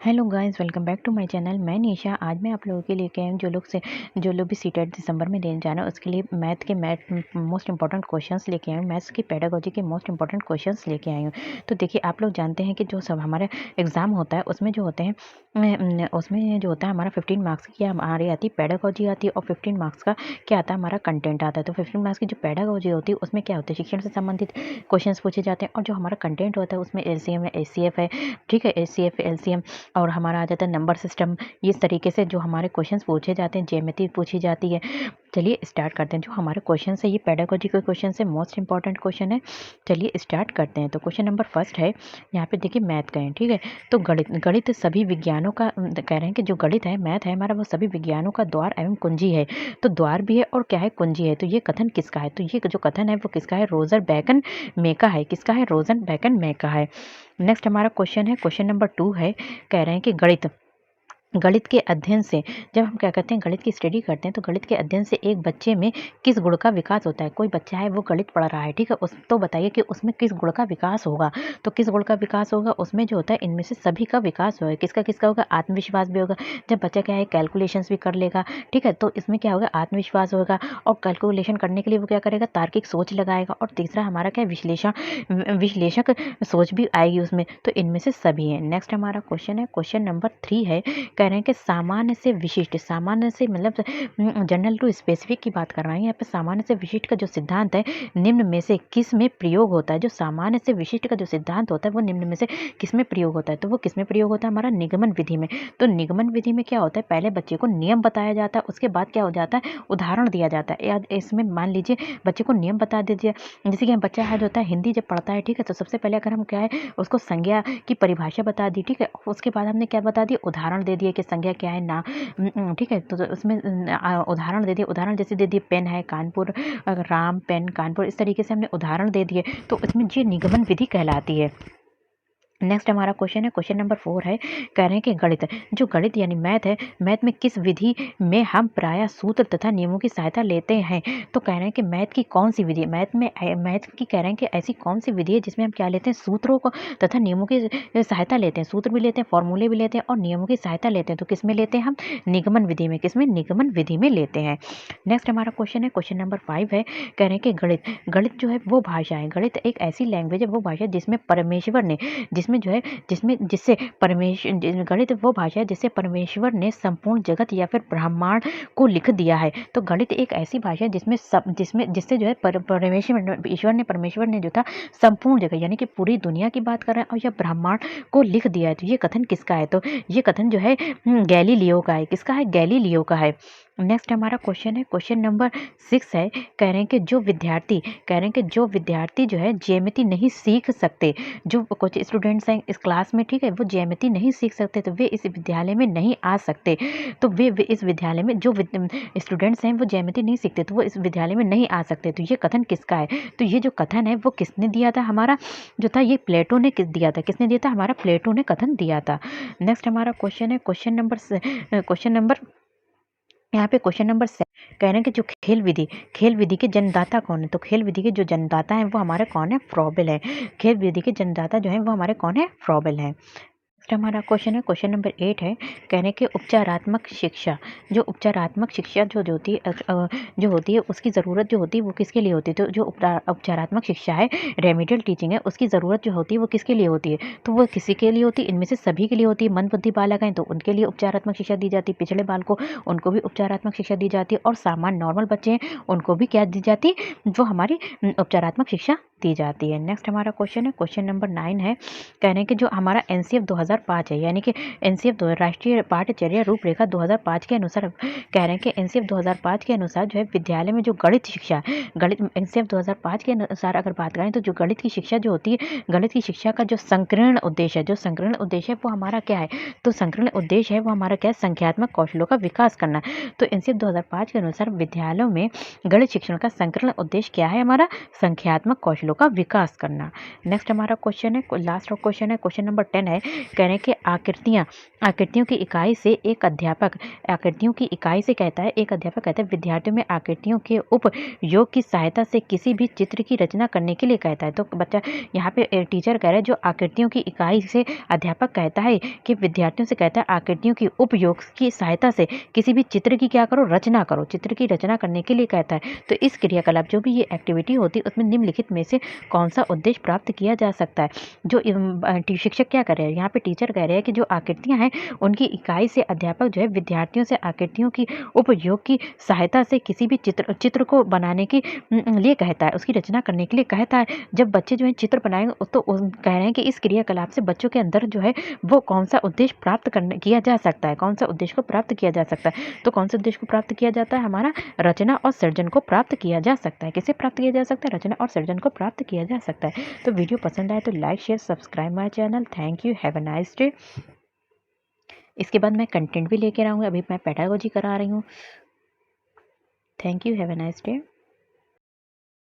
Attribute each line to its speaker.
Speaker 1: Hello guys, welcome back to my channel. मैं निशा। आज मैं आप लोगों के लिए आई हूँ जो लोग भी सीटेट दिसंबर में देने जाना है उसके लिए मैथ मोस्ट इंपॉर्टेंट क्वेश्चंस लेके आई हूँ। मैथ्स की पेडागोजी के मोस्ट इंपॉर्टेंट क्वेश्चंस लेके आई हूँ। तो देखिए, आप लोग जानते हैं कि जो सब हमारे एग्जाम होता है उसमें जो होते हैं उसमें जो होता है हमारा 15 मार्क्स की हमारी आती है पेडागोजी आती है, और 15 मार्क्स का क्या आता है हमारा कंटेंट आता है। तो 15 मार्क्स की जो पेडागोजी होती है उसमें क्या होता है, शिक्षण से संबंधित क्वेश्चन पूछे जाते हैं, और जो हमारा कंटेंट होता है उसमें LCM है, HCF है, ठीक है, HCF LCM और हमारा आ जाता है नंबर सिस्टम। इस तरीके से जो हमारे क्वेश्चंस पूछे जाते हैं, ज्योमेट्री पूछी जाती है। चलिए स्टार्ट करते हैं। जो हमारे क्वेश्चन है ये पेडागोजी के क्वेश्चन है, मोस्ट इंपॉर्टेंट क्वेश्चन है। चलिए स्टार्ट करते हैं। तो क्वेश्चन नंबर फर्स्ट है, यहाँ पे देखिए मैथ का है, ठीक है। तो गणित सभी विज्ञानों का कह रहे हैं कि जो गणित है, मैथ है हमारा, वो सभी विज्ञानों का द्वार एवं कुंजी है। तो द्वार भी है और क्या है, कुंजी है। तो ये कथन किसका है? तो ये जो कथन है वो किसका है? रोजर बैकन मे का है। किसका है? रोजर बैकन मे का है। नेक्स्ट हमारा क्वेश्चन है, क्वेश्चन नंबर 2 है। कह रहे हैं कि गणित के अध्ययन से, जब हम क्या करते हैं, गणित की स्टडी करते हैं, तो गणित के अध्ययन से एक बच्चे में किस गुण का विकास होता है? कोई बच्चा है वो गणित पढ़ रहा है, ठीक है, उस तो बताइए कि उसमें किस गुण का विकास होगा? तो किस गुण का विकास होगा? उसमें जो होता है इनमें से सभी का विकास होगा। किसका किसका होगा? आत्मविश्वास भी होगा। जब बच्चा क्या है, कैलकुलेशंस भी कर लेगा, ठीक है, तो इसमें क्या होगा? आत्मविश्वास होगा। और कैलकुलेशन करने के लिए वो क्या करेगा? तार्किक सोच लगाएगा। और तीसरा हमारा क्या है? विश्लेषक सोच भी आएगी उसमें। तो इनमें से सभी है। नेक्स्ट हमारा क्वेश्चन है, क्वेश्चन नंबर 3 है। कह रहे हैं कि सामान्य से विशिष्ट, सामान्य से मतलब जनरल टू स्पेसिफिक की बात कर रहे हैं यहाँ पे। सामान्य से विशिष्ट का जो सिद्धांत है निम्न में से किस में प्रयोग होता है? जो सामान्य से विशिष्ट का जो सिद्धांत होता है वो निम्न में से किस में प्रयोग होता है? तो वो किस में प्रयोग होता है? हमारा निगमन विधि में। तो निगमन विधि में क्या होता है, पहले बच्चे को नियम बताया जाता है, उसके बाद क्या हो जाता है, उदाहरण दिया जाता है। या इसमें मान लीजिए बच्चे को नियम बता दीजिए, जैसे कि हम बच्चा है जो होता है हिंदी जब पढ़ता है, ठीक है, तो सबसे पहले अगर हम क्या है उसको संज्ञा की परिभाषा बता दी, ठीक है, उसके बाद हमने क्या बता दिया, उदाहरण दे दिए कि संज्ञा क्या है ना, ठीक है। तो उसमें उदाहरण दे दिए, उदाहरण जैसे दे दिए पेन है कानपुर, राम पेन कानपुर, इस तरीके से हमने उदाहरण दे दिए। तो इसमें ये निगमन विधि कहलाती है। नेक्स्ट हमारा क्वेश्चन है, क्वेश्चन नंबर 4 है। कह रहे हैं कि जो गणित यानी मैथ है, मैथ में किस विधि में हम प्रायः सूत्र तथा नियमों की सहायता लेते हैं? तो कह रहे हैं कि मैथ की कौन सी विधि है, मैथ की कह रहे हैं कि ऐसी कौन सी विधि है जिसमें हम क्या लेते हैं, सूत्रों को तथा नियमों की सहायता लेते हैं। सूत्र भी लेते हैं, फॉर्मूले भी लेते हैं, और नियमों की सहायता लेते हैं। तो किस में लेते हैं हम? निगमन विधि में। किसमें? निगमन विधि में लेते हैं। नेक्स्ट हमारा क्वेश्चन है, क्वेश्चन नंबर 5 है। कह रहे हैं कि गणित जो है वो भाषा है, गणित एक ऐसी लैंग्वेज है, वो भाषा जिसमें परमेश्वर ने, जिसमें जो है जिसमें जिससे परमेश्वर, गणित वो भाषा है जिससे परमेश्वर ने संपूर्ण जगत या फिर ब्रह्मांड को लिख दिया है। तो गणित एक ऐसी भाषा है जिसमें जिससे जो है परमेश्वर ने जो था संपूर्ण जगत यानी कि पूरी दुनिया की बात कर रहे हैं, और यह ब्रह्मांड को लिख दिया है। तो ये कथन किसका है? तो ये कथन जो है गैलीलियो का है। किसका है? गैलीलियो का है। नेक्स्ट हमारा क्वेश्चन है, क्वेश्चन नंबर 6 है। कह रहे हैं कि जो विद्यार्थी जो है ज्यामिति नहीं सीख सकते, जो कुछ स्टूडेंट्स हैं इस क्लास में, ठीक है, वो ज्यामिति नहीं सीख सकते, तो वे इस विद्यालय में नहीं आ सकते। तो वे इस विद्यालय में, जो स्टूडेंट्स हैं वो ज्यामिति नहीं सीखते, तो वो इस विद्यालय में नहीं आ सकते। तो ये कथन किसका है? तो ये जो कथन है वो किसने दिया था? हमारा जो था ये प्लेटो ने दिया था। किसने दिया था? हमारा प्लेटो ने कथन दिया था। नेक्स्ट हमारा क्वेश्चन है, क्वेश्चन नंबर यहाँ पे क्वेश्चन नंबर 7। कह रहे हैं कि जो खेल विधि के जन्मदाता कौन है? तो खेल विधि के जो जन्मदाता हैं वो हमारे कौन है? फ्रॉबेल है। खेल विधि के जन्मदाता जो है वो हमारे कौन है? फ्रॉबेल है। नेक्स्ट हमारा क्वेश्चन है, क्वेश्चन नंबर 8 है। कहने के उपचारात्मक शिक्षा, जो होती है जो होती है उसकी ज़रूरत जो होती है वो किसके लिए होती है? तो जो उपचारात्मक शिक्षा है, रेमिडियल टीचिंग है, उसकी ज़रूरत जो होती है वो किसके लिए होती है? तो वो किसी के लिए होती है? इनमें से सभी के लिए होती है। मंदबुद्धि बालक हैं तो उनके लिए उपचारात्मक शिक्षा दी जाती है, पिछड़े बालकों उनको भी उपचारात्मक शिक्षा दी जाती है, और सामान्य नॉर्मल बच्चे हैं उनको भी क्या दी जाती है? वो हमारी उपचारात्मक शिक्षा दी जाती है। नेक्स्ट हमारा क्वेश्चन है, क्वेश्चन नंबर 9 है। कह रहे हैं कि जो हमारा एनसीएफ 2005 है, यानी कि एनसीएफ राष्ट्रीय पाठ्यचर्या रूपरेखा 2005 के अनुसार, कह रहे हैं कि एनसीएफ 2005 के अनुसार जो है विद्यालय में जो गणित शिक्षा, गणित एनसीएफ 2005 के अनुसार अगर बात करें तो जो गणित की शिक्षा जो होती है, गणित की शिक्षा का जो संकीर्ण उद्देश्य है, वो हमारा क्या है? तो संकीर्ण उद्देश्य है वो हमारा क्या है? संख्यात्मक कौशलों का विकास करना। तो एनसीएफ 2005 के अनुसार विद्यालयों में गणित शिक्षण का संकीर्ण उद्देश्य क्या है? हमारा संख्यात्मक कौशल कौशलों का विकास करना। नेक्स्ट हमारा क्वेश्चन है, लास्ट क्वेश्चन है, क्वेश्चन नंबर 10 है, कह रहे हैं कि आकृतियों की इकाई से एक अध्यापक आकृतियों की इकाई से कहता है, एक अध्यापक कहता है विद्यार्थियों में आकृतियों के उपयोग की सहायता से किसी भी चित्र की रचना करने के लिए कहता है। तो बच्चा यहाँ पे टीचर कह रहे हैं, जो आकृतियों की इकाई से अध्यापक कहता है कि विद्यार्थियों से कहता है आकृतियों की उपयोग की सहायता से किसी भी चित्र की क्या करो, रचना करो, चित्र की रचना करने के लिए कहता है। तो इस क्रियाकलाप जो भी ये एक्टिविटी होती है उसमें निम्नलिखित में से कौन सा उद्देश्य प्राप्त किया जा सकता है। जो शिक्षक क्या कर रहे हैं, यहाँ पे टीचर कह रहे हैं कि जो आकृतियां हैं उनकी इकाई से अध्यापक जो है विद्यार्थियों से आकृतियों की उपयोग की सहायता से किसी भी चित्र को बनाने के लिए कहता है, उसकी रचना करने के लिए कहता है। जब बच्चे जो है चित्र बनाएंगे तो कह रहे हैं कि इस क्रियाकलाप से बच्चों के अंदर जो है वो कौन सा उद्देश्य प्राप्त करने किया जा सकता है, कौन सा उद्देश्य को प्राप्त किया जा सकता है। तो कौन से उद्देश्य को प्राप्त किया जाता है, हमारा रचना और सृजन को प्राप्त किया जा सकता है। किसे प्राप्त किया जा सकता है, रचना और सृजन को प्राप्त किया जा सकता है। तो वीडियो पसंद आए तो like share subscribe my channel. Thank you, have a nice day. इसके बाद मैं कंटेंट भी लेकर आऊँगी, अभी मैं पेडागोजी करा रही हूँ। Thank you, have a nice day.